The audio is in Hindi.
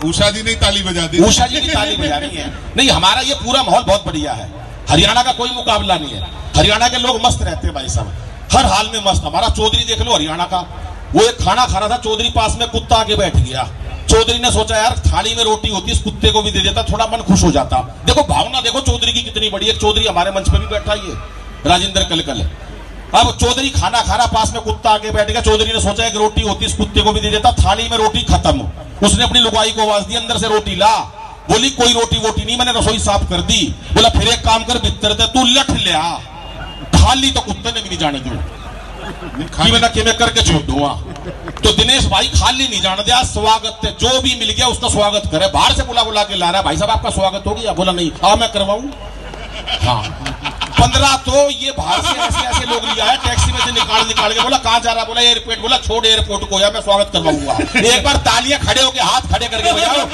उषा जी ने ताली बजा दी। उषा जी की ताली बजानी है। नहीं, हमारा ये पूरा माहौल बहुत बढ़िया है। हरियाणा का कोई मुकाबला नहीं है। हरियाणा के लोग मस्त रहते हैं भाई साहब, हर हाल में मस्त। हमारा चौधरी देख लो हरियाणा का, वो एक खाना खा रहा था, चौधरी पास में कुत्ता आके बैठ गया। चौधरी ने सोचा यार थाली में रोटी होती, इस कुत्ते को भी दे देता, थोड़ा मन खुश हो जाता। देखो भावना देखो चौधरी की कितनी बड़ी है। चौधरी हमारे मंच पे भी बैठा ही है, राजेंद्र कलकल। अब चौधरी खाना खा रहा, पास में कुत्ता आके बैठ गया। चौधरी ने सोचा एक रोटी होती, इस कुत्ते को भी दे देता, थाली में रोटी खत्म। उसने अपनी लुगाई को आवाज दी, अंदर से रोटी ला। बोली कोई रोटी वोटी नहीं, मैंने रसोई साफ कर दी। बोला फिर एक काम कर, भीतर दे तू लठ ले आ, खाली तो कुत्ते ने भी नहीं जाने दूं कि मैं करके छोड़ दूंगा। तो दिनेश भाई खाली नहीं जाने दिया, स्वागत थे, जो भी मिल गया उसका स्वागत करे। बाहर से बुला के ला रहा है, भाई साहब आपका स्वागत हो गया? बोला नहीं, हाँ मैं करवाऊं। हाँ 15 तो ये बाहर से ऐसे लोग लिया है, टैक्सी में से निकाल के। बोला कहाँ जा रहा? बोला एयरपोर्ट। बोला छोड़ एयरपोर्ट को, या मैं स्वागत करवाऊंगा। एक बार तालियां खड़े होके हाथ खड़े करके बजाओ,